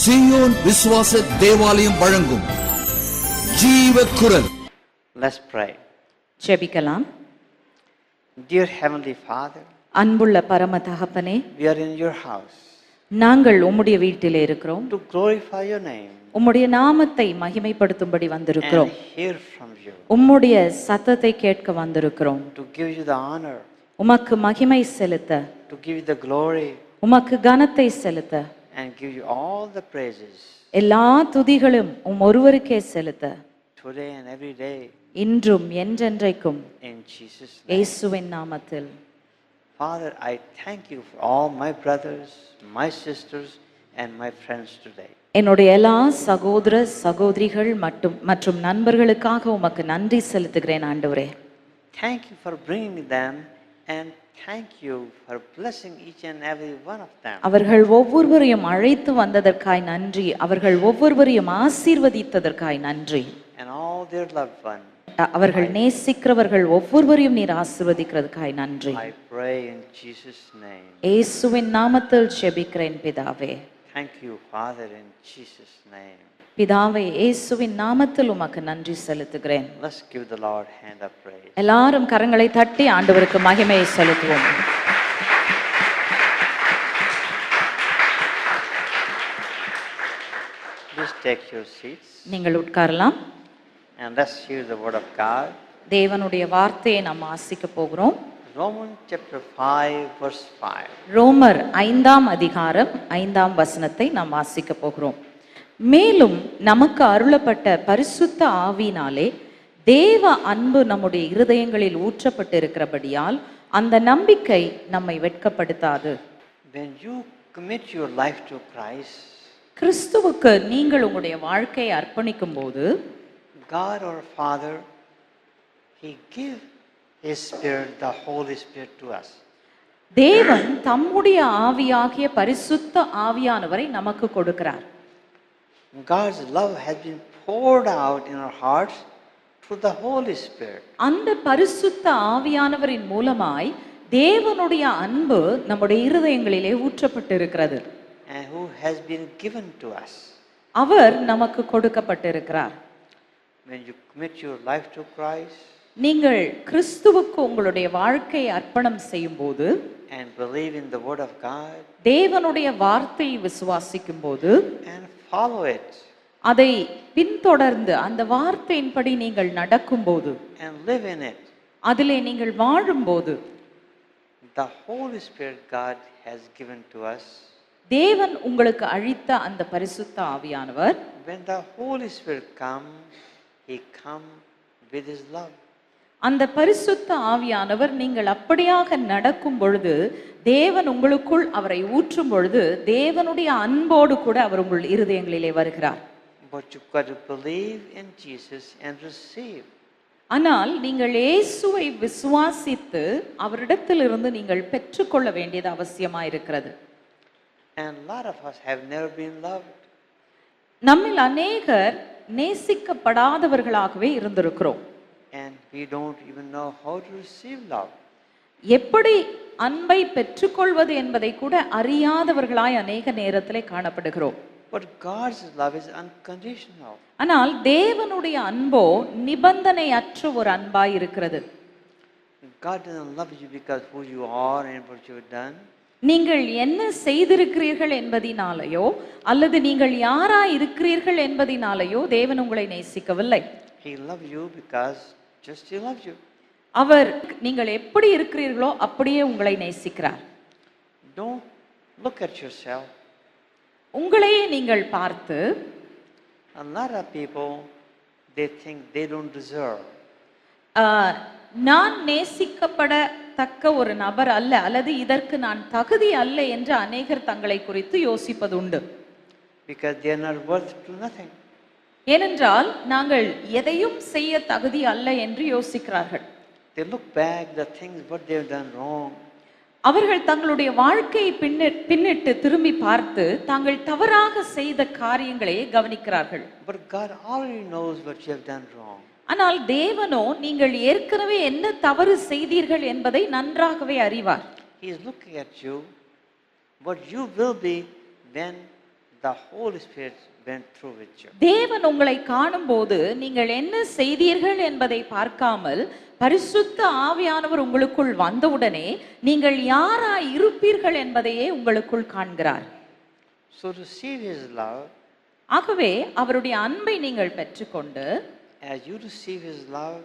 சீயோன் விசுவாச தேவாலயம் வழங்கும் ஜீவ குரல். Let's pray. ஜெபிக்கலாம். Dear Heavenly Father, அன்புள்ள பரம தகப்பனே, we are in your house நாங்கள் உம்முடைய வீட்டிலே இருக்கிறோம். to glorify your name உம்முடைய நாமத்தை மகிமைப்படுத்தும்படி வந்திருக்கிறோம். and hear from you, உம்முடைய சத்தத்தை கேட்க வந்திருக்கிறோம். to give you the honor, உமக்கு மகிமை செலுத்த, to give you the glory உமக்கு கனத்தை செலுத்த, and give you all the praises எல்லா துதிகளும் ஒருவருக்கே செலுத்த, today and every day இன்றும் என்றென்றைக்கும் in Jesus' name. இயேசுவின் நாமத்தில். Father, I thank you for all my brothers, my sisters and my friends today. என்னுடைய எல்லா சகோதர சகோதரிகள் மற்றும் நண்பர்களுக்காக உமக்கு நன்றி செலுத்துகிறேன் ஆண்டவரே. Thank you for bringing them and thank you for blessing each and every one of them. அவர்கள் ஒவ்வொருவரையும் அழைத்து வந்ததற்காய் நன்றி. அவர்கள் ஒவ்வொருவரையும் ஆசீர்வதித்ததற்காய் நன்றி. And all their loved ones. அவர்கள் நேசிக்கிறவர்கள் ஒவ்வொருவரையும் நீர் ஆசீர்வதிக்கிறதுக்காய் நன்றி. I pray in Jesus' name. இயேசுவின் நாமத்தில் ஜெபிக்கிறேன் பிதாவே. Thank you, Father, in Jesus' name. பிதாவே, இயேசுவின் நாமத்தில் உமக்கு நன்றி செலுத்துகிறேன். Let's give the Lord hand of praise. எல்லாரும் கரங்களை தட்டி ஆண்டவருக்கு மகிமையை செலுத்துவோம். Please take your seats நீங்கள் உட்காரலாம். and let's hear the word of God. தேவனுடைய வார்த்தையை நாம் வாசிக்க போகிறோம். Romans chapter 5 verse 5. ரோமர் 5ஆம் அதிகாரம் 5ஆம் வசனத்தை நாம் வாசிக்க போகிறோம். மேலும் நமக்கு அருளப்பட்ட பரிசுத்த ஆவியினாலே தேவ அன்பு நம்முடைய இருதயங்களில் ஊற்றப்பட்டிருக்கிறபடியால் அந்த நம்பிக்கை நம்மை வெட்கப்படுத்தாது. When you commit your life to Christ, கிறிஸ்துவுக்கு நீங்கள் உங்களுடைய வாழ்க்கையை அர்ப்பணிக்கும் போது God our Father, He gives His Spirit, the Holy Spirit to us. தேவன் தம்முடைய ஆவியாகிய பரிசுத்த ஆவியானவரை நமக்கு கொடுக்கிறார். God's love has been poured out in our hearts through the Holy Spirit. அந்த பரிசுத்த ஆவியானவரின் மூலமாய் தேவனுடைய அன்பு நம்முடைய இருதயங்களிலே ஊற்றப்பட்டிருக்கிறது. And who has been given to us. அவர் நமக்கு கொடுக்கப்பட்டிருக்கிறார். When you commit your life to Christ நீங்கள் கிறிஸ்துவுக்கு உங்களுடைய வாழ்க்கையை அர்ப்பணம் செய்யும் போது and believe in the word of God தேவனுடைய வார்த்தையை விசுவாசிக்கும் போது and follow it அதை பின்தொடர்ந்து அந்த வார்த்தையின்படி நீங்கள் நடக்கும்போது and live in it, அதிலே நீங்கள் வாழும்போது the Holy Spirit God has given to us. தேவன் உங்களுக்கு அளித்த அந்த பரிசுத்த ஆவியானவர், When the Holy Spirit comes, He comes with His love. அந்த பரிசுத்த ஆவியானவர் நீங்கள் அப்படியாக நடக்கும் பொழுது தேவன் உங்களுக்குள் அவரை ஊற்றும் பொழுது தேவனுடைய அன்போடு கூட அவர் உங்கள் இருதயங்களிலே வருகிறார். But you've got to believe in Jesus and receive. ஆனால் நீங்கள் இயேசுவை விசுவாசித்து அவரிடத்திலிருந்து நீங்கள் பெற்றுக்கொள்ள வேண்டியது அவசியமாயிருக்கிறது. And a lot of us have never been loved. நம்மில் அநேகர் நேசிக்கப்படாதவர்களாகவே இருந்திருக்கிறோம். And we don't even know how to receive love. எப்படி அன்பை பெற்றுக்கொள்வது என்பதை கூட அறியாதவர்களாய் அநேக நேரத்திலே காணப்படுகிறோம். But God's love is unconditional. ஆனால் தேவனுடைய அன்போ நிபந்தனையற்ற ஒரு அன்பாய் இருக்கிறது. God doesn't love you because who you are and what you've done. நீங்கள் என்ன செய்திருக்கிறீர்கள் என்பதினாலேயோ அல்லது நீங்கள் யாராய் இருக்கிறீர்கள் என்பதினாலேயோ தேவன் உங்களை நேசிக்கவில்லை. He loves you because just He loves you. அவர் நீங்கள் எப்படி இருக்கிறீர்களோ அப்படியே உங்களை நேசிக்கிறார். Don't look at yourself. உங்களையே நீங்கள் பார்த்து, A lot of people, they think they don't deserve. நான் நேசிக்கப்படத்தக்க ஒரு நபர் அல்ல அல்லது இதற்கு நான் தகுதி அல்ல என்று அநேகர் தங்களை குறித்து யோசிப்பது உண்டு. Because they are not worth to nothing. ஏனென்றால் நாங்கள் எதையும் செய்ய தகுதி அல்ல என்று யோசிக்கிறார்கள். They look back the things what they have done wrong. அவர்கள் தங்களுடைய வாழ்க்கையை பின்னிட்டு திரும்பி பார்த்து தாங்கள் தவறாக செய்த காரியங்களை கவனிக்கிறார்கள். But God already knows what you have done wrong. ஆனால் தேவனோ நீங்கள் ஏற்கனவே என்ன தவறு செய்தீர்கள் என்பதை நன்றாகவே அறிவார். He is looking at you, what you will be when the Holy Spirit went through with you. தேவன் உங்களை காணும்போது நீங்கள் என்ன செய்தீர்கள் என்பதை பார்க்காமல் பரிசுத்த ஆவியானவர் உங்களுக்குள் வந்தவுடனே நீங்கள் யாராய் இருப்பீர்கள் என்பதையே உங்களுக்குள் காண்கிறார். So to receive His love, ஆகவே அவருடைய அன்பை நீங்கள் பெற்றுக்கொண்டு, as you receive His love,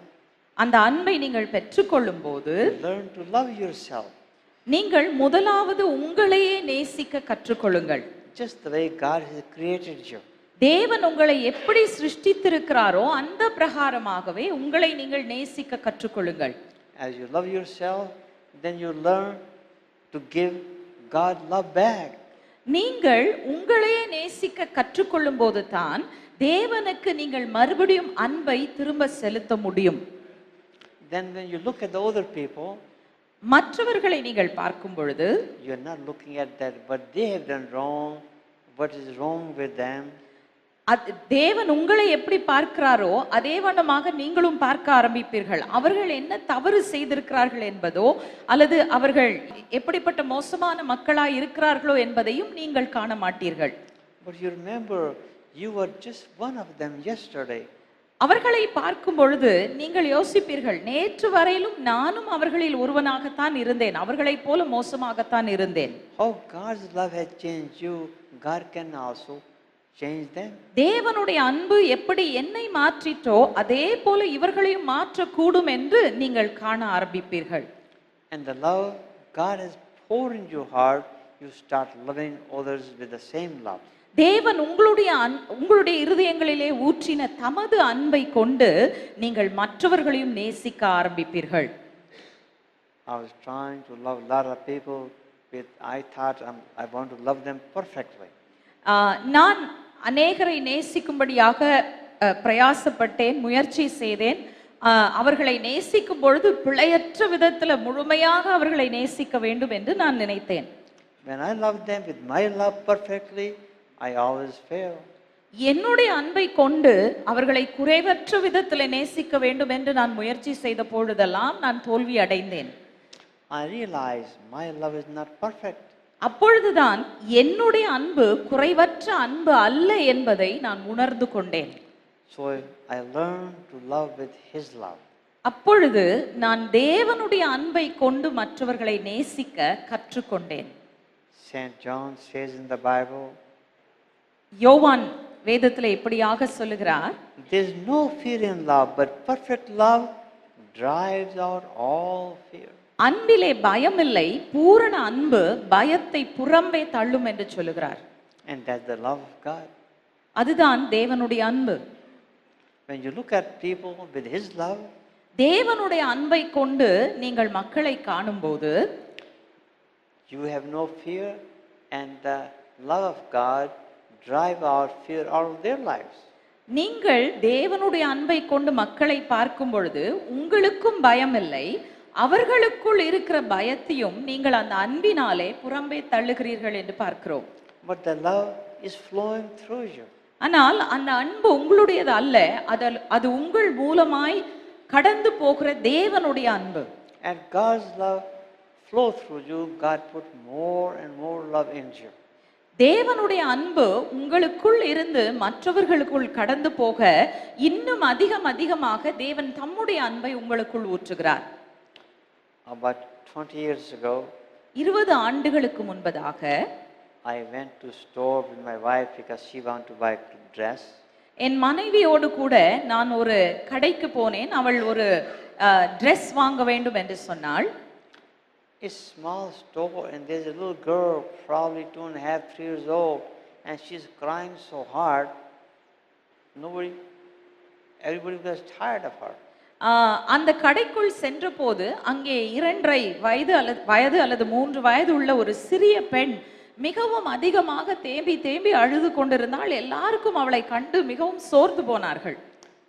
அந்த அன்பை நீங்கள் பெற்றுக்கொள்ளும் போது you learn to love yourself. நீங்கள் முதலாவது உங்களையே நேசிக்க கற்றுக்கொள்ளுங்கள். Just the way God has created you. தேவன் உங்களை எப்படி சிருஷ்டித்திருக்கிறாரோ அந்த பிரகாரமாகவே உங்களை நீங்கள் நேசிக்க கற்றுக்கொள்ளுங்கள். As you love yourself, then you learn to give God love back. நீங்கள் உங்களையே நேசிக்க கற்றுக்கொள்ளும் போது தான் தேவனுக்கு நீங்கள் மறுபடியும் அன்பை திரும்ப செலுத்த முடியும். Then when you look at the other people, மற்றவர்களை நீங்கள் பார்க்கும் பொழுது you are not looking at that what they have done wrong, what is wrong with them. தேவன் உங்களை எப்படி பார்க்கிறாரோ அதே வண்ணமாக நீங்களும் பார்க்க ஆரம்பிப்பீர்கள். அவர்கள் என்ன தவறு செய்திருக்கிறார்கள் என்பதோ அல்லது அவர்கள் எப்படிப்பட்ட மோசமான மக்களாய் இருக்கிறார்களோ என்பதையும் நீங்கள் காண மாட்டீர்கள். But you remember, you were just one of them yesterday. அவர்களை பார்க்கும் பொழுது நீங்கள் யோசிப்பீர்கள், நேற்று வரையிலும் நானும் அவர்களில் ஒருவனாகத்தான் இருந்தேன், அவர்களைப் போல மோசமாகத்தான் இருந்தேன். How God's love has changed you, God can also change them. தேவனுடைய அன்பு எப்படி என்னை மாற்றிட்டோ அதே போல இவர்களையும் மாற்றக்கூடும் என்று நீங்கள் காண ஆரம்பிப்பீர்கள். And the love God has poured into your heart, you start loving others with the same love. தேவன் உங்களுடைய இருதயங்களிலே ஊற்றின தமது அன்பை கொண்டு நீங்கள் மற்றவர்களையும் நேசிக்க ஆரம்பிப்பீர்கள். I was trying to love a lot of people with I thought I want to love them perfectly. நான் அநேகரை நேசிக்கும்படியாக பிரயாசப்பட்டேன், முயற்சி செய்தேன். அவர்களை நேசிக்கும் பொழுது பிழையற்ற விதத்தில் முழுமையாக அவர்களை நேசிக்க வேண்டும் என்று நான் நினைத்தேன். When I love them with my love perfectly, I always fail. என்னுடைய அன்பை கொண்டு அவர்களை குறைவற்ற விதத்தில் நேசிக்க வேண்டும் என்று நான் முயற்சி செய்த பொழுதெல்லாம் நான் தோல்வி அடைந்தேன். I realize my love is not perfect. அப்பொழுதுதான் என்னுடைய அன்பு குறைவற்ற அன்பு அல்ல என்பதை நான் உணர்ந்து கொண்டேன். So I learned to love with His love. அப்பொழுது நான் தேவனுடைய அன்பை கொண்டு மற்றவர்களை நேசிக்க கற்றுக்கொண்டேன். Saint John says in the Bible, யோவான் வேதத்தில் இப்படியாக சொல்லுகிறார், there is no fear in love, but perfect love drives out all fear. அன்பிலே பயமில்லை, பூரண அன்பு பயத்தை புறம்பே தள்ளும் என்று சொல்லுகிறார். And that's the love of God. அதுதான் தேவனுடைய அன்பு. When you look at people with His love, தேவனுடைய அன்பை கொண்டு நீங்கள் மக்களை காணும்போது you have no fear, and the love of God drive out fear out of their lives. நீங்கள் தேவனுடைய அன்பை கொண்டு மக்களை பார்க்கும் பொழுது உங்களுக்கும் பயமில்லை, அவர்களுக்குள் இருக்கிற பயத்தையும் நீங்கள் அந்த அன்பினாலே புறம்பே தள்ளுகிறீர்கள் என்று பார்க்கிறோம். But the love is flowing through you. ஆனால் அந்த அன்பு உங்களுடையது அல்ல, அது உங்கள் மூலமாய் கடந்து போகிற தேவனுடைய அன்பு. And God's love flow through you. God put more and more love in you. தேவனுடைய அன்பு உங்களுக்குள் இருந்து மற்றவர்களுக்குள் கடந்து போக இன்னும் அதிகமாக தேவன் தம்முடைய அன்பை உங்களுக்குள் ஊற்றுகிறார். About 20 years ago, 20 ஆண்டுகளுக்கு முன்பதாக I went to store with my wife because she wanted to buy a dress. என் மனைவியோடு கூட நான் ஒரு கடைக்கு போனேன். அவள் ஒரு Dress வாங்க வேண்டும் என்று சொன்னாள். A small store, and there's a little girl, probably 2.5, 3 years old, and she's crying so hard. Everybody was tired of her. அந்த கடைக்குள் சென்றபோது அங்கே 2.5 வயது அல்லது 3 வயது உள்ள ஒரு சிறிய பெண் மிகவும் அதிகமாக தேம்பி அழுது கொண்டிருந்தாள். எல்லாருக்கும் அவளை கண்டு மிகவும் சோர்ந்து போனார்கள்.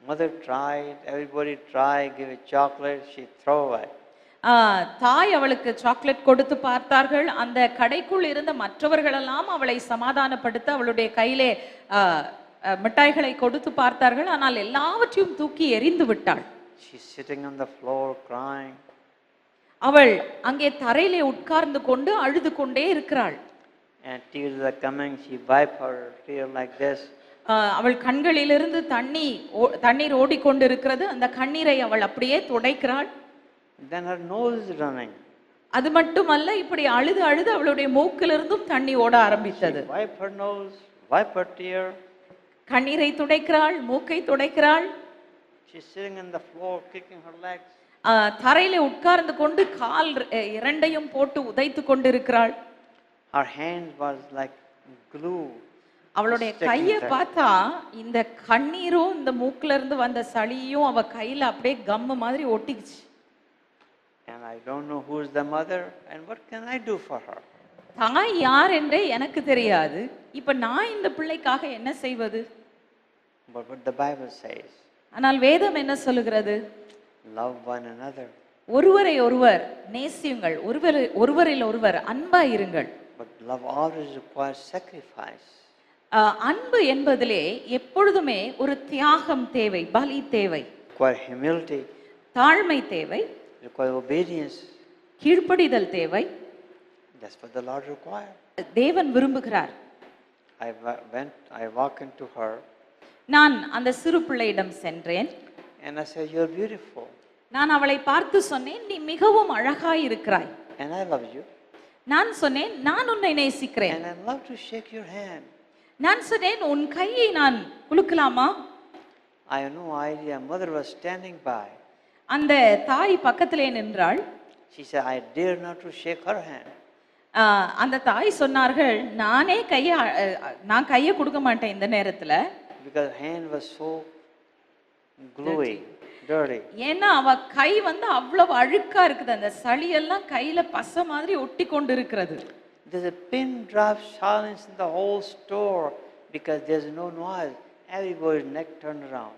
Mother tried, everybody tried, give a chocolate, she throw away. தாய் அவளுக்கு சாக்லேட் கொடுத்து பார்த்தார்கள். அந்த கடைக்குள் இருந்த மற்றவர்களெல்லாம் அவளை சமாதானப்படுத்த அவளுடைய கையிலே மிட்டாய்களை கொடுத்து பார்த்தார்கள். ஆனால் எல்லாவற்றையும் தூக்கி எறிந்து விட்டாள். She's sitting on the floor crying. அவள் அங்கே தரையிலே உட்கார்ந்து கொண்டு அழுது கொண்டே இருக்கிறாள். and tears are coming, she wiped her tear like this. அவள் கண்களிலிருந்து தண்ணீர் ஓடிக்கொண்டிருக்கிறது. அந்த கண்ணீரை அவள் அப்படியே துடைக்கிறாள். Then her nose is running. அது மட்டுமல்ல, இப்படி அழுது அழுது அவளுடைய மூக்கிலிருந்தும் தண்ணி ஓட ஆரம்பித்தது. She wipe her nose, wipe her tear. கண்ணீரை துடைக்கிறாள், மூக்கை துடைக்கிறாள். She's sitting on the floor, kicking her legs. தரையிலே உட்கார்ந்து கொண்டு கால் இரண்டையும் போட்டு உதைத்து கொண்டிருக்கிறாள். Her hand was like glue. அவளுடைய கையை பார்த்தா இந்த கண்ணீரும் இந்த மூக்குல இருந்து வந்த சளியும் அவ கையில அப்படியே கம்மு மாதிரி ஒட்டிக்குச்சு. And I don't know who is the mother and what can I do for her. தாய் யார் என்றே எனக்கு தெரியாது. இப்ப நான் இந்த பிள்ளைக்காக என்ன செய்வது? But what the Bible says, ஆனால் வேதம் என்ன சொல்லுகிறது? love one another. ஒருவரை ஒருவர் நேசியுங்கள், ஒருவரில் ஒருவர் அன்பா இருங்கள். But love always requires sacrifice. அன்பு என்பதிலே எப்பொழுதுமே ஒரு தியாகம் தேவை, பலி தேவை, Require humility, தாழ்மை தேவை, require obedience. கீழ்ப்படிதல் தேவை. That's what the Lord requires. தேவன் விரும்புகிறார். I walked into her நான் அந்த சிறு பிள்ளையிடம் சென்றேன். and I said, you're beautiful. நான் அவளை பார்த்து சொன்னேன், நீ மிகவும் அழகாய் இருக்கிறாய். And I love you. நான் சொன்னேன், நான் உன்னை நேசிக்கிறேன். And I love to shake your hand. நான் சொன்னேன், உன் கையை நான் குலுக்கலாமா? I had no idea. Mother was standing by. அந்த தாய் பக்கத்திலே நின்றாள். She said, I dare not to shake her hand. அந்த தாய் சொன்னார்கள், நான் கையை கொடுக்க மாட்டேன் இந்த நேரத்துல. Because hand was so gluey, dirty. ஏன்னா அவ கை அவ்வளவு அழுக்கா இருக்குது. அந்த சளியெல்லாம் கையில பசை மாதிரி ஒட்டி கொண்டு இருக்கிறது. There's a pin drop silence in the whole store because there's no noise. Everybody's neck turned around.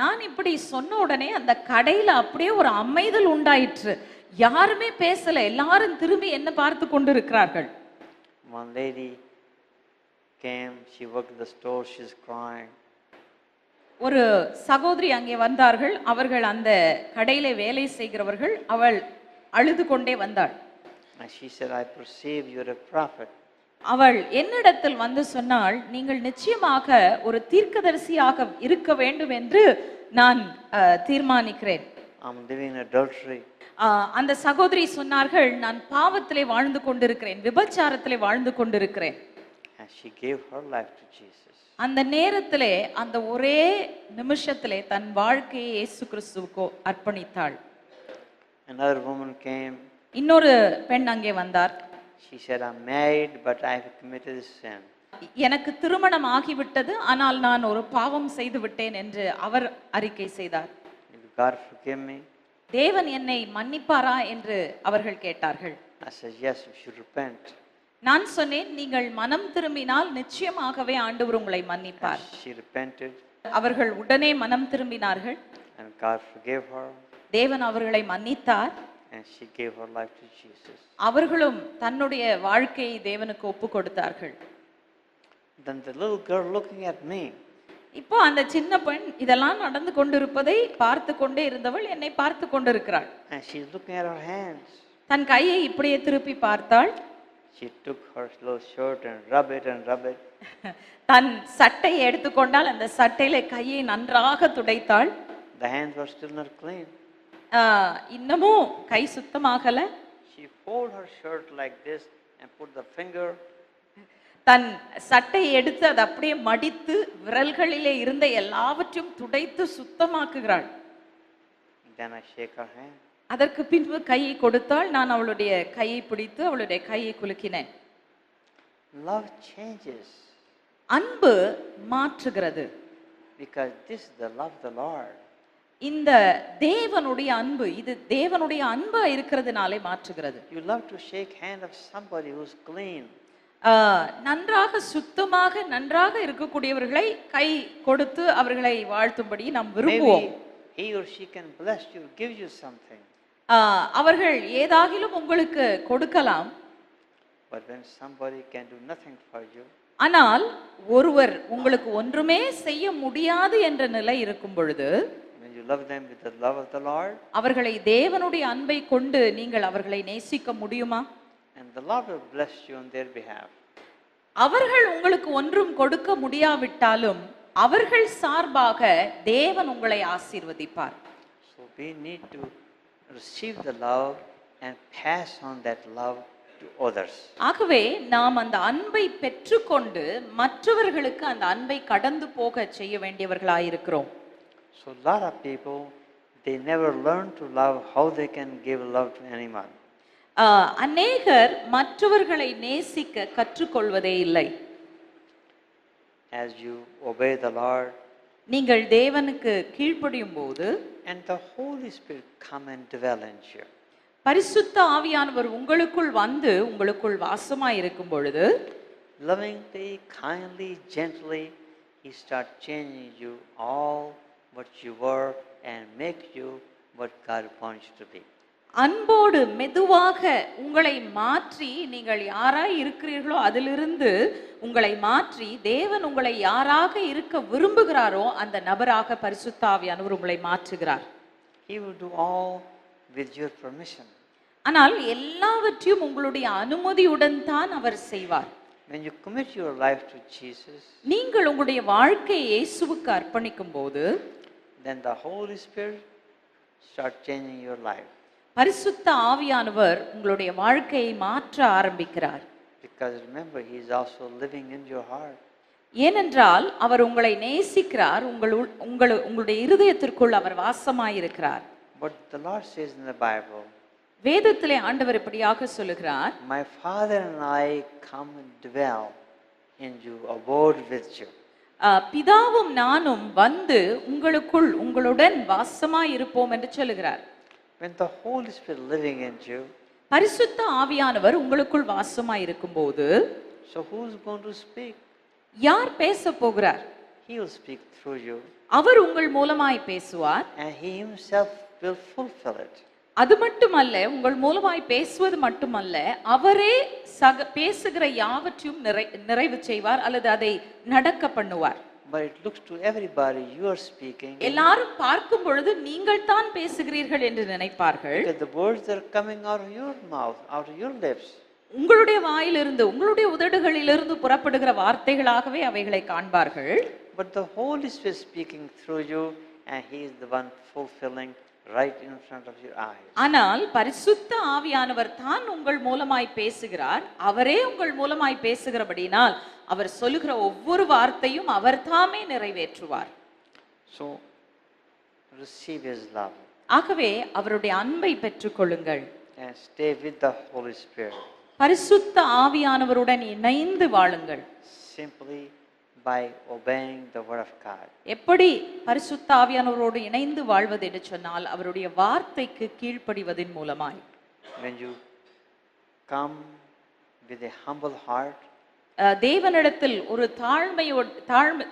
நான் இப்படி சொன்ன உடனே அந்த கடையில அப்படியே ஒரு அமைதல் உண்டாயிற்று. யாருமே பேசல, எல்லாரும் திரும்பி என்ன பார்த்து கொண்டு இருக்கிறார்கள். One lady came, she worked at the store, she's crying. ஒரு சகோதரி அங்கே வந்தார்கள். அவர்கள் அந்த கடையில வேலை செய்கிறவர்கள். அவள் அழுது கொண்டே வந்தாள். And she said, I perceive you're a prophet. அவள் என்னிடத்தில் சொன்னாள், நீங்கள் நிச்சயமாக ஒரு தீர்க்கதரிசியாக இருக்க வேண்டும் என்று நான் தீர்மானிக்கிறேன். I'm living in adultery. அந்த சகோதரி சொன்னார்கள், நான் பாவத்திலே வாழ்ந்து கொண்டிருக்கிறேன், விபச்சாரத்திலே வாழ்ந்து கொண்டிருக்கிறேன். And she gave her life to Jesus. அந்த நேரத்திலே, அந்த ஒரே நிமிஷத்திலே தன் வாழ்க்கையை இயேசு கிறிஸ்துவுக்கு அர்ப்பணித்தாள். Another woman came. இன்னொரு பெண் அங்கே வந்தார். She said, I'm married, but I have committed a sin. எனக்கு திருமணம் ஆகிவிட்டது, ஆனால் நான் ஒரு பாவம் செய்து விட்டேன் என்று அவர் அறிக்கை செய்தார். Will God forgive me? தேவன் என்னை மன்னிப்பாரா என்று அவர்கள் கேட்டார்கள். I said, yes, you should repent. நான் சொன்னேன், நீங்கள் மனம் திரும்பினால் நிச்சயமாகவே ஆண்டவர் உங்களை மன்னிப்பார். She repented. அவர்கள் உடனே மனம் திரும்பினார்கள். And God forgave her. தேவன் அவர்களை மன்னித்தார். And she gave her life to Jesus. அவர்களும் தன்னுடைய வாழ்க்கையை தேவனுக்கு ஒப்பு கொடுத்தார்கள். Then the little girl looking at me. இப்போ அந்த சின்ன பெண் இதெல்லாம் நடந்து கொண்டிருப்பதை பார்த்து கொண்டே இருந்தவள் என்னை பார்த்து கொண்டிருக்கிறாள். And she's looking at her hands. தன் கையை இப்படியே திருப்பி பார்த்தாள். She took her little shirt and rub it. தன் சட்டையை எடுத்துக்கொண்டால் அந்த சட்டையில கையை நன்றாக துடைத்தாள். The hands were still not clean. இன்னமும் கை சுத்தமாகல. She folded her shirt like this and put the finger. தன் சட்டையை எடுத்து அதை அப்படியே மடித்து விரல்களிலே இருந்த எல்லாவற்றையும் துடைத்து சுத்தமாக்குகிறாள். Then I shake her hand. அதற்கு பின்பு கையை கொடுத்தாள். நான் அவளுடைய கையை பிடித்து அவளுடைய கையை குலுக்கினேன். Love changes. அன்பு மாற்றுகிறது. Because this is the love of the Lord. இந்த தேவனுடைய அன்பு, இது தேவனுடைய அன்பா இருக்கிறதுனாலே மாற்றுகிறது. You love to shake hand of somebody who's clean. நன்றாக சுத்தமாக நன்றாக இருக்கக்கூடியவர்களை கை கொடுத்து அவர்களை வாழ்த்தும்படி நாம் விரும்புவோம். He or she can bless you, give you something. அவர்கள் ஏதாகிலும் உங்களுக்கு கொடுக்கலாம். But when somebody can do nothing for you, ஆனால் ஒருவர் உங்களுக்கு ஒன்றுமே செய்ய முடியாது என்ற நிலை இருக்கும் பொழுது, when you love them with the love of the Lord, அவர்களை தேவனுடைய அன்பை கொண்டு நீங்கள் அவர்களை நேசிக்க முடியுமா? and the Lord will bless you on their behalf. அவர்கள் உங்களுக்கு ஒன்றும் கொடுக்க முடியாவிட்டாலும் அவர்கள் சார்பாக தேவன் உங்களை ஆசீர்வதிப்பார். So we need to receive the love and pass on that love to others. ஆகவே நாம் அந்த அன்பை பெற்றுக்கொண்டு மற்றவர்களுக்கு அந்த அன்பை கடந்து போக செய்ய வேண்டியவர்களாயிருக்கிறோம். So a lot of people, they never learn to love how they can give love to anyone. அநேகர் மற்றவர்களை நேசிக்க கற்றுக்கொள்வதே இல்லை. As you obey the Lord, நீங்கள் தேவனுக்கு கீழ்ப்படியும் போது and the Holy Spirit come and dwell in you. பரிசுத்த ஆவியானவர் உங்களுக்குள் வந்து உங்களுக்குள் வாசமாய் இருக்கும் பொழுது Lovingly, kindly, gently, He starts changing you all what you were and make you what God wants you to be. அன்போடு மெதுவாக உங்களை மாற்றி நீங்கள் யாராய் இருக்கிறீர்களோ அதிலிருந்து உங்களை மாற்றி தேவன் உங்களை யாராக இருக்க விரும்புகிறாரோ அந்த நபராக பரிசுத்த ஆவியானவர் உங்களை மாற்றுகிறார். He will do all with your permission. ஆனால் எல்லாவற்றையும் உங்களுடைய அனுமதியுடன் தான் அவர் செய்வார். When you commit your life to Jesus, நீங்கள் உங்களுடைய வாழ்க்கையை இயேசுவுக்கு அர்ப்பணிக்கும் போது then the Holy Spirit start changing your life. பரிசுத்த ஆவியானவர் உங்களுடைய வாழ்க்கையை மாற்ற ஆரம்பிக்கிறார். Because remember, He is also living in your heart. ஏனென்றால் அவர் உங்களை நேசிக்கிறார், உங்களுடைய இருதயத்திற்குள் அவர் வாசமாயிருக்கிறார். But the Lord says in the Bible, வேதத்திலே ஆண்டவர் இப்படியாக சொல்லுகிறார், My Father and I come and dwell in you, abode with you. பிதாவும் நானும் வந்து உங்களுடன் வாசமாய் இருப்போம் என்று சொல்லுகிறார். When the Holy Spirit living in you, பரிசுத்த ஆவியானவர் உங்களுக்குள் வாசமாய் இருக்கும்போது so who is going to speak? யார் பேச போகிறார்? He will speak through you. அவர் உங்கள் மூலமாய் பேசுவார். And He Himself will fulfill it. அது மட்டுமல்ல, உங்கள் மூலமாய் பேசுவது மட்டுமல்ல, அவரே பேசுகிற யாவற்றையும் நிறைவு செய்வார் அல்லது அதை நடக்க பண்ணுவார். But it looks to everybody you are speaking. எல்லாரும் பார்க்கும் பொழுது நீங்கள் தான் பேசுகிறீர்கள் என்று நினைப்பார்கள். Because the words that are coming out of your mouth, out of your lips. உங்களுடைய வாயிலிருந்து உங்களுடைய உதடுகளிலிருந்து புறப்படுகிற வார்த்தைகளாகவே அவைகளை காண்பார்கள். But the Holy Spirit speaking through you, and He is the one fulfilling right in front of your eyes. ஆனால் பரிசுத்த ஆவியானவர் தான் உங்கள் மூலமாய் பேசுகிறார். அவரே உங்கள் மூலமாய் பேசுகிறபடினால் அவர் சொல்லுகிற ஒவ்வொரு வார்த்தையும் அவர் தாமே நிறைவேற்றுவார். So receive His love. ஆகவே அவருடைய அன்பை பெற்றுக்கொள்ளுங்கள். And stay with the Holy Spirit. பரிசுத்த ஆவியானவருடன் இணைந்து வாழுங்கள். Simply by obeying the word of God. எப்படி பரிசுத்த ஆவியானவரோடு இணைந்து வாழ்வது என்று சொன்னால் அவருடைய வார்த்தைக்கு கீழ்ப்படிவதின் மூலமாய். When you come with a humble heart, தேவனிடத்தில் ஒரு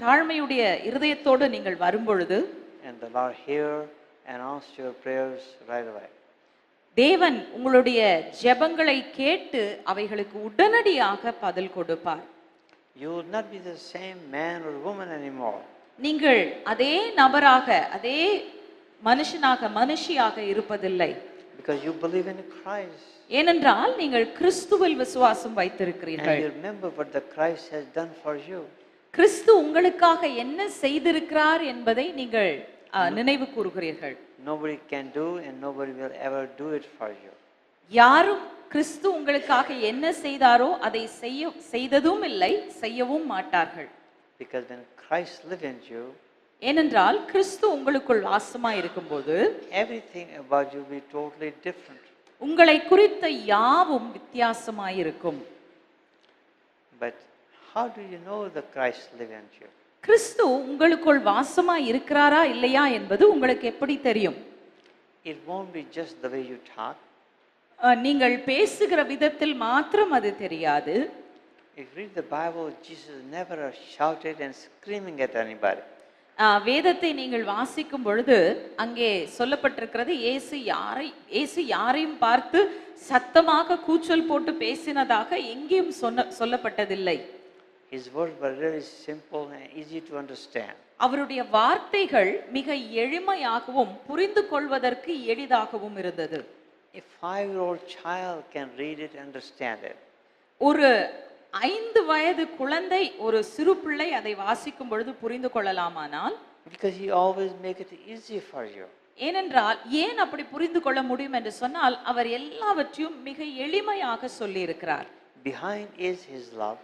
தாழ்மையுடைய இருதயத்தோடு நீங்கள் வரும்பொழுது, and the Lord hear and answer your prayers right away. தேவன் உங்களுடைய ஜெபங்களை கேட்டு அவைகளுக்கு உடனடியாக பதில் கொடுப்பார். You will not be the same man or woman anymore. நீங்கள் அதே நபராக அதே மனுஷியாக இருப்பதில்லை. Because you believe in Christ. ஏனென்றால் நீங்கள் கிறிஸ்துவில் விசுவாசம் வைத்திருக்கிறீர்கள். And you remember what the Christ has done for you. கிறிஸ்து உங்களுக்காக என்ன செய்திருக்கிறார் என்பதை நீங்கள் நினைவு கூறுகிறீர்கள். Nobody can do and nobody will ever do it for you. யாரும் கிறிஸ்து உங்களுக்காக என்ன செய்தாரோ அதை செய்ததும் இல்லை, செய்யவும் மாட்டார்கள். Because when Christ lives in you, ஏனென்றால் கிறிஸ்து உங்களுக்குள் வாசமாய் இருக்கும்போது everything about you will be totally different. உங்களை குறித்த யாவும் வித்தியாசமாய் இருக்கும். But how do you know the Christ lives in you? கிறிஸ்து உங்களுக்குள் வாசமாய் இருக்கிறாரா இல்லையா என்பது உங்களுக்கு எப்படி தெரியும்? It won't be just the way you talk. நீங்கள் பேசுகிற விதத்தில் மாத்திரம் அது தெரியாது. If you read the Bible, Jesus never shouted and screaming at anybody. வேதத்தை நீங்கள் வாசிக்கும் பொழுது அங்கே சொல்லப்பட்டிருக்கிறது, இயேசு யாரையும் பார்த்து சத்தமாக கூச்சல் போட்டு பேசினதாக எங்கேயும் சொல்லப்பட்டதில்லை. His words were really simple and easy to understand. அவருடைய வார்த்தைகள் மிக எளிமையாகவும் புரிந்து கொள்வதற்கு எளிதாகவும் இருந்தது. A 5-year-old child can read it, understand it. ஒரு 5 வயது குழந்தை, ஒரு சிறு பிள்ளை அதை வாசிக்கும் பொழுது புரிந்து கொள்ளலாமானால், Because he always make it easy for you. ஏனென்றால் ஏன் அப்படி புரிந்து கொள்ள முடியும் என்று சொன்னால், அவர் எல்லாவற்றையும் மிக எளிமையாக சொல்லி இருக்கிறார். Behind is his love.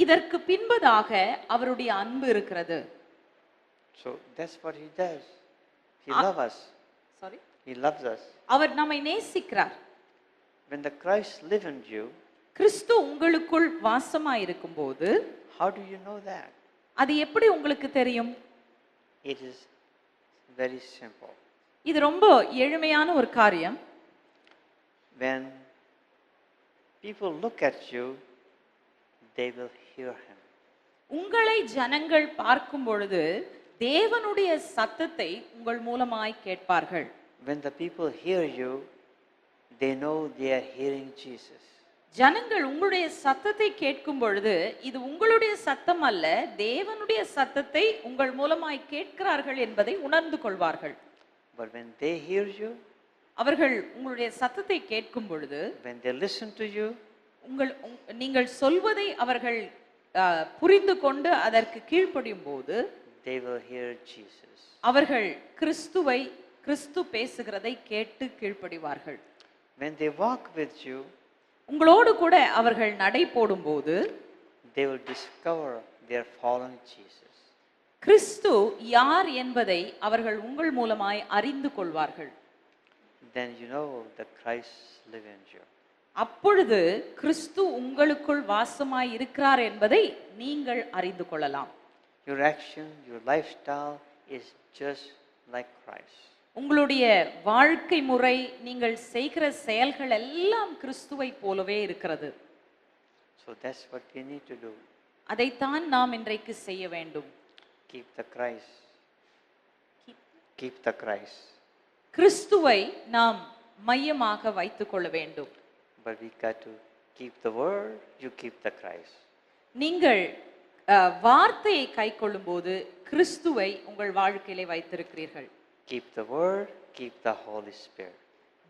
இதற்கு பின்பதாக அவருடைய அன்பு இருக்கிறது. So that's what he does. He loves us. Sorry, He loves us. அவர் நம்மை நேசிக்கிறார். When the Christ lives in you, கிறிஸ்து உங்களுக்குள் வாசமாயிருக்கும் போது, how do you know that? அது எப்படி உங்களுக்கு தெரியும்? It is very simple. இது ரொம்ப எளிமையான ஒரு காரியம். When people look at you, they will hear him. உங்களை ஜனங்கள் பார்க்கும் பொழுது தேவனுடைய சத்தத்தை உங்கள் மூலமாய் கேட்பார்கள். When the people hear you, they know they are hearing Jesus. ஜனங்கள் உங்களுடைய சத்தத்தை கேட்கும் பொழுது இது உங்களுடைய சத்தம் அல்ல, தேவனுடைய சத்தத்தை உங்கள் மூலமாய் கேட்கிறார்கள் என்பதை உணர்ந்து கொள்வார்கள். But when they hear you, அவர்கள் உங்களுடைய சத்தத்தை கேட்கும் பொழுது, when they listen to you, நீங்கள் சொல்வதை அவர்கள் புரிந்து கொண்டு அதற்கு கீழ்ப்படியும் போது, they will hear Jesus. அவர்கள் கிறிஸ்து பேசுகிறதை கேட்டு கீழ்ப்படிவார்கள். When they walk with you, உங்களோடு கூட அவர்கள் நடை போடும்போது, they will discover their fallen Jesus. கிறிஸ்து யார் என்பதை அவர்கள் உங்கள் மூலமாய் அறிந்து கொள்வார்கள். Then you know that Christ lives in you. அப்பொழுது கிறிஸ்து உங்களுக்குள் வாசமாய் இருக்கிறார் என்பதை நீங்கள் அறிந்து கொள்ளலாம். Your action, your lifestyle is just like Christ. உங்களுடைய வாழ்க்கை முறை, நீங்கள் செய்கிற செயல்கள் எல்லாம் கிறிஸ்துவை போலவே இருக்கிறது. So that's what we need to do. அதைத்தான் நாம் இன்றைக்கு செய்ய வேண்டும். Keep the Christ. Keep the Christ. கிறிஸ்துவை நாம் மையமாக வைத்துக் கொள்ள வேண்டும். But we got to keep the word, you keep the Christ. நீங்கள் வார்த்தையை கைக்கொள்ளும் போது கிறிஸ்துவை உங்கள் வாழ்க்கையிலே வைத்திருக்கிறீர்கள். Keep the word, keep the Holy Spirit.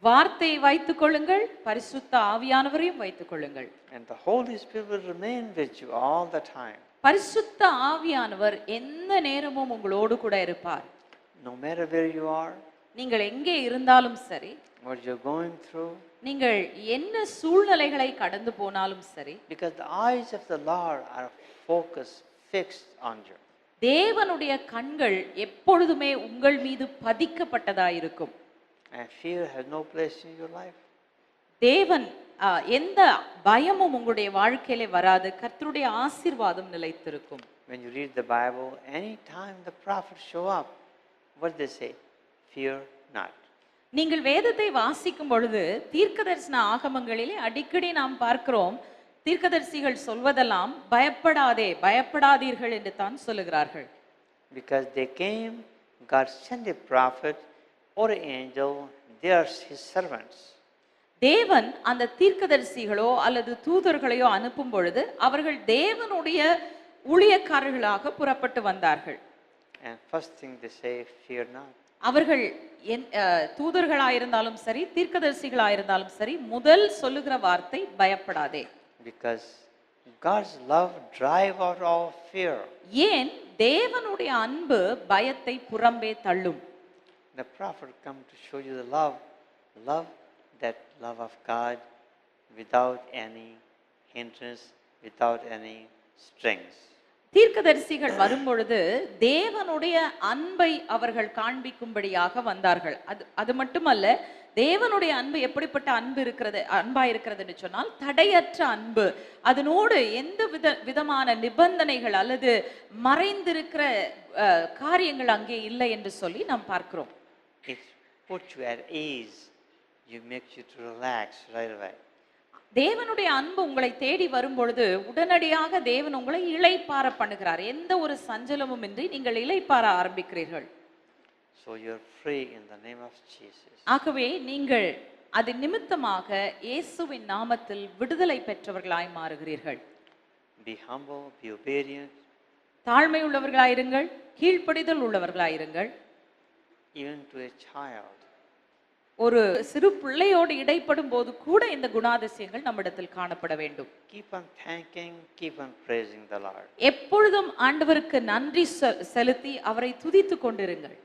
வார்த்தையை வைத்துக் கொள்ளுங்கள், பரிசுத்த ஆவியானவரையும் வைத்துக் கொள்ளுங்கள். And the Holy Spirit will remain with you all the time. பரிசுத்த ஆவியானவர் எந்த நேரமும் உங்களோடு கூட இருப்பார். No matter where you are, நீங்கள் எங்கே இருந்தாலும் சரி, what you're going through, நீங்கள் என்ன சூழ்நிலைகளை கடந்து போனாலும் சரி, because the eyes of the Lord are focused, fixed on you. தேவனுடைய கண்கள் எப்பொழுதுமே உங்கள் மீது பதிக்கப்பட்டதாயிருக்கும். And fear has no place in your life. தேவன் எந்த பயமும் உங்களுடைய வாழ்க்கையிலே வராது. கர்த்தருடைய ஆசீர்வாதம் நிலைத்திருக்கும். When you read the Bible, anytime the prophets show up, what they say? Fear not. நீங்கள் வேதத்தை வாசிக்கும் பொழுது தீர்க்கதரிசன ஆகமங்களிலே அடிக்கடி நாம் பார்க்கிறோம், தீர்க்கதரிசிகள் சொல்வதெல்லாம் பயப்படாதே, பயப்படாதீர்கள் என்று தான் சொல்லுகிறார்கள். Because they came, God sent a prophet or an angel, they are his servants. தேவன் அந்த தீர்க்கதரிசிகளோ அல்லது தூதர்களையோ அனுப்பும் பொழுது அவர்கள் தேவனுடைய ஊழியக்காரர்களாக புறப்பட்டு வந்தார்கள். And first thing they say, fear not. அவர்கள் தூதர்களாயிருந்தாலும் சரி, தீர்க்கதரிசிகளாயிருந்தாலும் சரி, முதல் சொல்லுகிற வார்த்தை பயப்படாதே. Because God's love drive out all fear. ஏன்? தேவனுடைய அன்பு பயத்தை புறம்பே தள்ளும். The prophet come to show you the love, that love of God without any hindrance, without any strings. தீர்க்கதரிசிகள் வரும்பொழுது தேவனுடைய அன்பை அவர்கள் காண்பிக்கும்படியாக வந்தார்கள். அது மட்டுமல்ல, தேவனுடைய அன்பு எப்படிப்பட்ட அன்பா இருக்கிறது என்று சொன்னால் தடையற்ற அன்பு. அதனோடு எந்த விதமான நிபந்தனைகள் அல்லது மறைந்திருக்கிற காரியங்கள் அங்கே இல்லை என்று சொல்லி நாம் பார்க்கிறோம். It puts you at ease. You make you to relax right away. தேவனுடைய அன்பு உங்களை தேடி வரும் பொழுது உடனடியாக தேவன் உங்களை இளைப்பாற பண்ணுகிறார். எந்த ஒரு சஞ்சலமும் இன்றி நீங்கள் இளைப்பாற ஆரம்பிக்கிறீர்கள். So you're free in the name of Jesus. ஆகவே நீங்கள் அது நிமித்தமாக இயேசுவின் நாமத்தில் விடுதலை பெற்றவர்களாய் மாறுகிறீர்கள். Be humble, be obedient. தாழ்மை உள்ளவர்களாயிருங்கள், கீழ்ப்படிதல் உள்ளவர்களாயிருங்கள். Even to a child, ஒரு சிறு பிள்ளையோடு இடைப்படும் போது கூட இந்த குணாதிசயங்கள் நம்மிடத்தில் காணப்பட வேண்டும். Keep on thanking, keep on praising the Lord. எப்பொழுதும் ஆண்டவருக்கு நன்றி செலுத்தி அவரை துதித்துக் கொண்டிருங்கள்.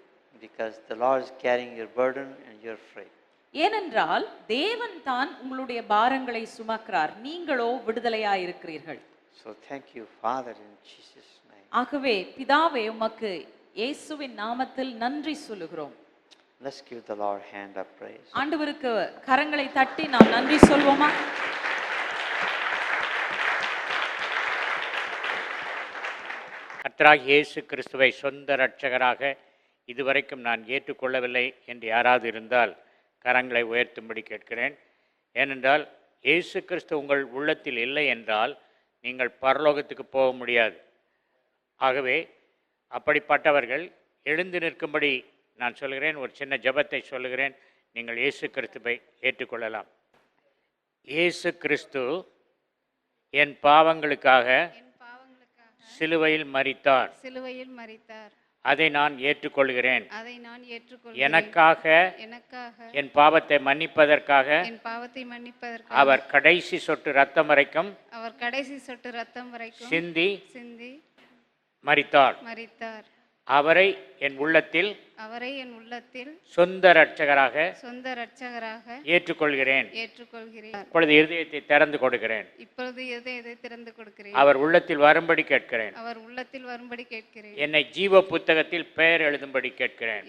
Because the Lord is carrying your burden and you're free. ஏனென்றால் தேவன் தான் உங்களுடைய பாரங்களை சுமக்கிறார், நீங்களோ விடுதலையாய் இருக்கிறீர்கள். So thank you, Father, in Jesus' name. ஆகவே பிதாவே உமக்கு இயேசுவின் நாமத்தில் நன்றி சொல்லுகிறோம். Let's give the Lord hand of praise. ஆண்டவருக்கு கரங்களை தட்டி நாம் நன்றி சொல்வோமா? கர்த்தராகிய இயேசு கிறிஸ்துவை சொந்த இரட்சகராக இதுவரைக்கும் நான் ஏற்றுக்கொள்ளவில்லை என்று யாராவது இருந்தால் கரங்களை உயர்த்தும்படி கேட்கிறேன். ஏனென்றால் இயேசு கிறிஸ்து உங்கள் உள்ளத்தில் இல்லை என்றால் நீங்கள் பரலோகத்துக்கு போக முடியாது. ஆகவே அப்படிப்பட்டவர்கள் எழுந்து நிற்கும்படி நான் சொல்கிறேன். ஒரு சின்ன ஜெபத்தை சொல்லுகிறேன். நீங்கள் இயேசு கிறிஸ்துவை ஏற்றுக்கொள்ளலாம். இயேசு கிறிஸ்து என் பாவங்களுக்காக சிலுவையில் மரித்தார். அதை நான் ஏற்றுக்கொள்கிறேன். எனக்காக என் பாவத்தை மன்னிப்பதற்காக அவர் கடைசி சொட்டு ரத்தம் வரைக்கும் சிந்தி மரித்தார். அவரை என் உள்ளத்தில் சொந்த இரட்சகராக ஏற்றுக்கொள்கிறேன். இப்பொழுது இருதயத்தை திறந்து கொடுக்கிறேன். அவர் உள்ளத்தில் வரும்படி கேட்கிறேன். என்னை ஜீவ புத்தகத்தில் பெயர் எழுதும்படி கேட்கிறேன்.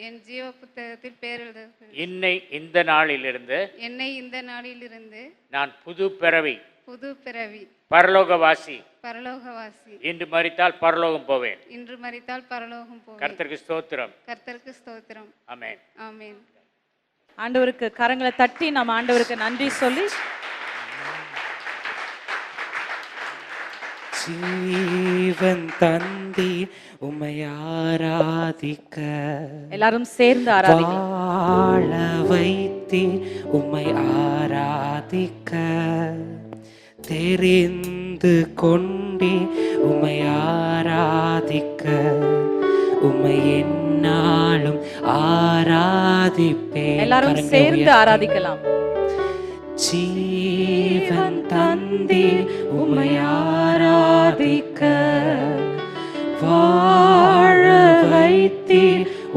என்னை இந்த நாளிலிருந்து நான் புது பிறவி பரலோகவாசி. இன்று மரித்தால் பரலோகம் போவேன். கர்த்தருக்கு ஸ்தோத்திரம். ஆமென். ஆண்டவருக்கு கரங்களை தட்டி நாம் ஆண்டவருக்கு நன்றி சொல்லி ஜீவன் தந்தி உம்மை ஆராதிக்க எல்லாரும் சேர்ந்து ஆராதிக்கலாம். வாழ வைத்தி உம்மை ஆராதிக்க தெரிந்து கொண்டே உம்மை ஆராதிக்க உம்மை என்னாலும் ஆராதிப்பேன். எல்லாரும் சேர்ந்து ஆராதிக்கலாம். ஜீவன் தந்தி உம்மை ஆராதிக்க வாழ வைத்தி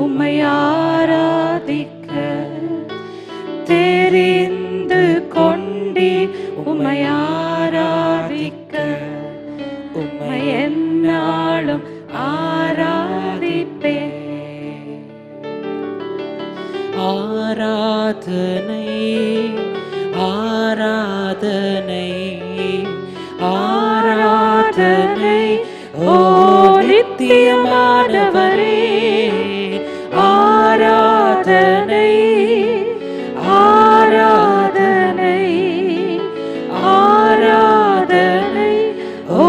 உம்மை ஆராதிக்க தெரிந்து கொண்டே உம்மை ஆராதிக்க உம்மை என்னாலும் ஆராதிப்பேன். ஆராதனை ஆராதனை ஆராதனை ஓ நித்தியமானவரே. ஆராதனை ஆராதனை ஆராதனை ஓ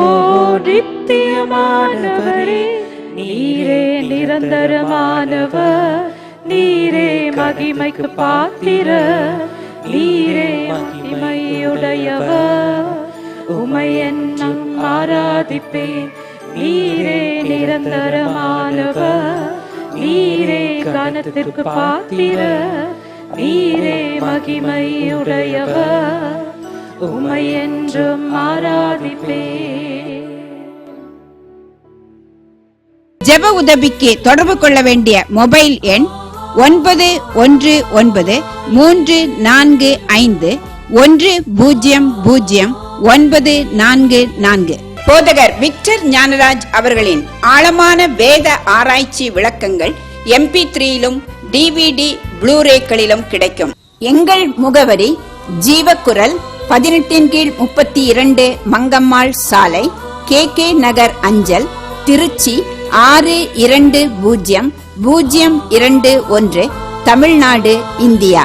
நித்தியமானவரே. நீரே நிரந்தரமானவர், நீரே மகிமைக்கு பாத்திர, நீரே மகிமையுடையவர். உம்மை எண்ணம் ஆராதிப்பேன். நீரே நிரந்தரமானவர், நீரே கனத்திற்கு பாத்திர, நீரே மகிமையுடையவர். உம்மை என்றும் ஆராதிப்பேன். ஜெப உதவிக்கு தொடர்பு கொள்ள வேண்டிய மொபைல் எண் 911935100944. போதகர் விக்டர் ஞானராஜ் அவர்களின் ஆழமான வேத ஆராய்ச்சி விளக்கங்கள் MP3யிலும் DVD ப்ளூரேக்களிலும் கிடைக்கும். எங்கள் முகவரி ஜீவக்குரல் 18/32 மங்கம்மாள் சாலை, KK நகர் அஞ்சல், திருச்சி 620021, தமிழ்நாடு, இந்தியா.